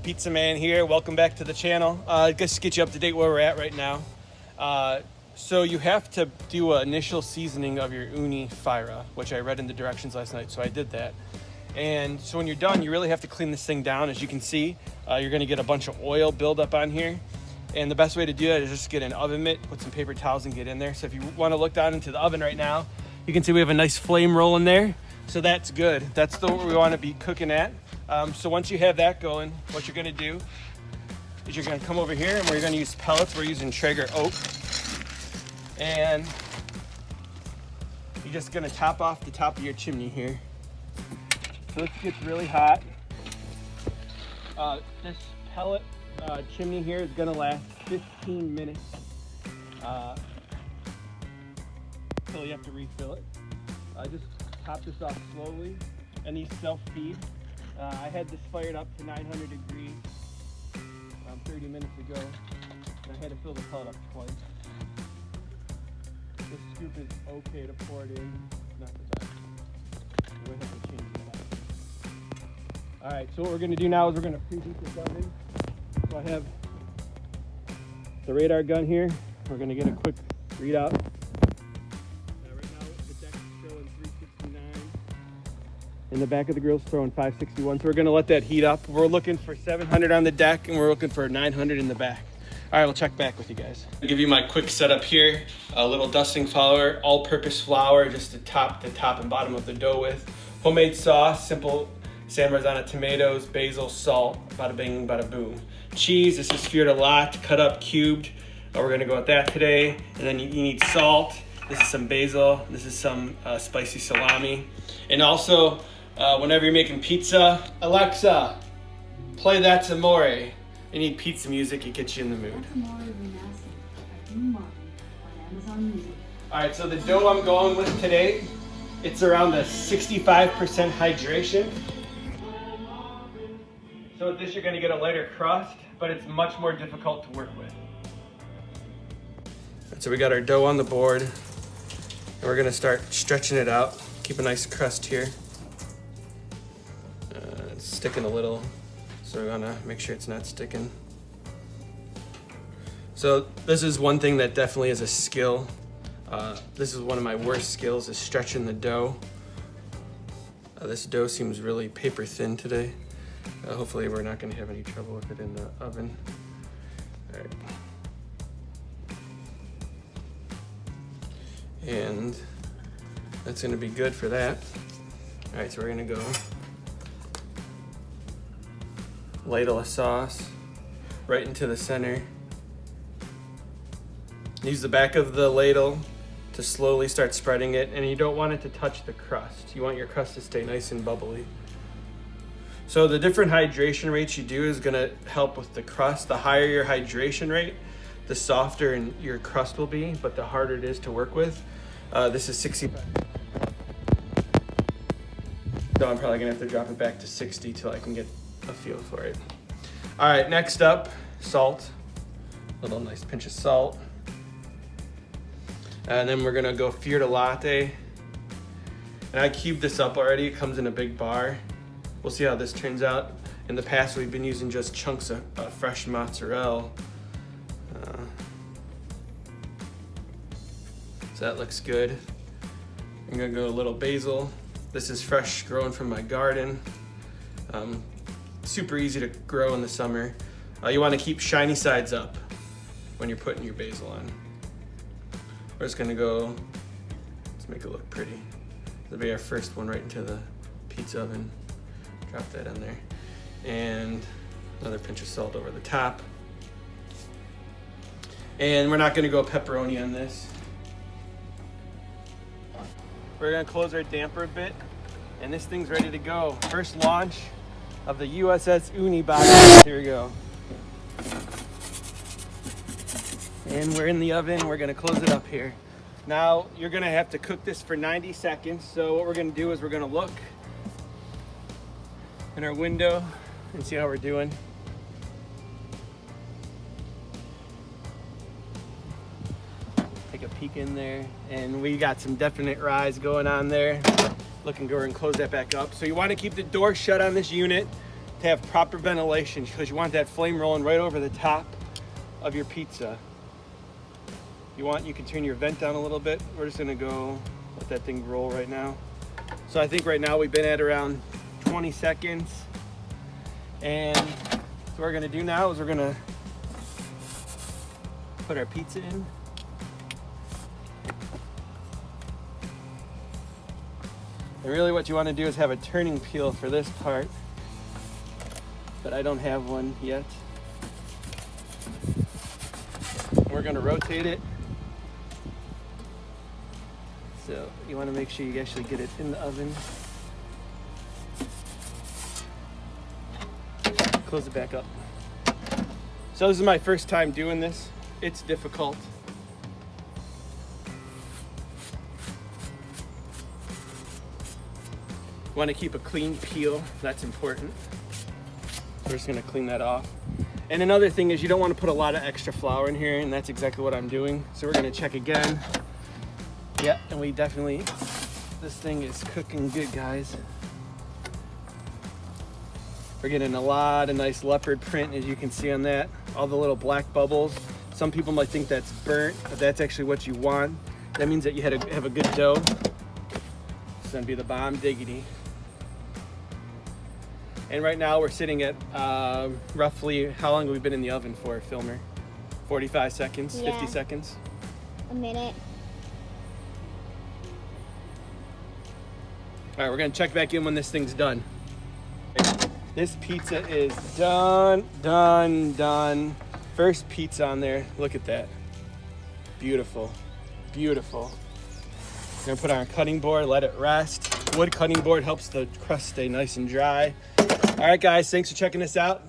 Pizza Man here. Welcome back to the channel. Just to get you up to date where we're at right now. So you have to do an initial seasoning of your Ooni Fyra, which I read in the directions last night, so I did that. And so when you're done, you really have to clean this thing down. As you can see, you're gonna get a bunch of oil buildup on here. And the best way to do that is just get an oven mitt, put some paper towels and get in there. So if you wanna look down into the oven right now, you can see we have a nice flame rolling there. So that's good. That's what we wanna be cooking at. So once you have that going, what you're gonna do is you're gonna come over here and we're gonna use pellets. We're using Traeger oak. And you're just gonna top off the top of your chimney here. So this gets really hot. This pellet chimney here is gonna last 15 minutes until you have to refill it. Just top this off slowly, and these self-feed. I had this fired up to 900 degrees 30 minutes ago, and I had to fill the pellet up twice. This scoop is okay to pour it in, not the best. We have to change that. All right, so what we're gonna do now is we're gonna preheat this oven. So I have the radar gun here. We're gonna get a quick readout. Right now the deck's showing 369. In the back of the grill's throwing 561. So we're gonna let that heat up. We're looking for 700 on the deck and we're looking for 900 in the back. All right, we'll check back with you guys. I'll give you my quick setup here. A little dusting flour, all-purpose flour, just to top the top and bottom of the dough with. Homemade sauce, simple San Marzano tomatoes, basil, salt, bada bing, bada boom. Cheese, this is Fyra cut up, cubed. We're gonna go with that today. And then you need salt. This is some basil. This is some spicy salami. And also, whenever you're making pizza, Alexa, play That's Amore. You need pizza music, it gets you in the mood. All right, so the dough I'm going with today, it's around a 65% hydration. So with this, you're gonna get a lighter crust, but it's much more difficult to work with. Right, so we got our dough on the board, and we're gonna start stretching it out. Keep a nice crust here. It's sticking a little. So we're gonna make sure it's not sticking. So this is one thing that definitely is a skill. This is one of my worst skills, is stretching the dough. This dough seems really paper thin today. Hopefully we're not gonna have any trouble with it in the oven. All right. And that's gonna be good for that. All right, so we're gonna go ladle of sauce right into the center. Use the back of the ladle to slowly start spreading it, and you don't want it to touch the crust. You want your crust to stay nice and bubbly. So the different hydration rates you do is gonna help with the crust. The higher your hydration rate, the softer your crust will be, but the harder it is to work with. This is 65. So I'm probably gonna have to drop it back to 60 till I can get a feel for it. All right, next up, salt. A little nice pinch of salt. And then we're gonna go Fyra latte. And I cubed this up already, it comes in a big bar. We'll see how this turns out. In the past, we've been using just chunks of fresh mozzarella. So that looks good. I'm gonna go a little basil. This is fresh, growing from my garden. Super easy to grow in the summer. You want to keep shiny sides up when you're putting your basil on. We're just gonna go, let's make it look pretty. That'll be our first one right into the pizza oven. Drop that in there. And another pinch of salt over the top. And we're not gonna go pepperoni on this. We're gonna close our damper a bit, and this thing's ready to go. First launch of the USS Ooni box. Here we go. And we're in the oven. We're gonna close it up here. Now you're gonna have to cook this for 90 seconds. So what we're gonna do is we're gonna look in our window and see how we're doing. Take a peek in there, and we got some definite rise going on there. Looking good, and close that back up. So you want to keep the door shut on this unit. to have proper ventilation because you want that flame rolling right over the top of your pizza. You can turn your vent down a little bit. We're just gonna go let that thing roll right now. So I think right now we've been at around 20 seconds. And so what we're gonna do now is we're gonna put our pizza in. And really what you wanna do is have a turning peel for this part, but I don't have one yet. We're gonna rotate it. So you want to make sure you actually get it in the oven. Close it back up. So this is my first time doing this. It's difficult. You want to keep a clean peel. That's important. We're just going to clean that off. And another thing is you don't want to put a lot of extra flour in here, and that's exactly what I'm doing. So we're going to check again. Yeah, and we definitely, this thing is cooking good, guys. We're getting a lot of nice leopard print, as you can see on that. All the little black bubbles. Some people might think that's burnt, but that's actually what you want. That means that you have a good dough. It's gonna be the bomb diggity. And right now we're sitting at roughly, how long have we been in the oven for, Filmer? 45 seconds, yeah. 50 seconds? A minute. All right, we're gonna check back in when this thing's done. This pizza is done. First pizza on there, look at that. Beautiful, beautiful. We're gonna put it on a cutting board, let it rest. Wood cutting board helps the crust stay nice and dry. All right, guys, thanks for checking this out.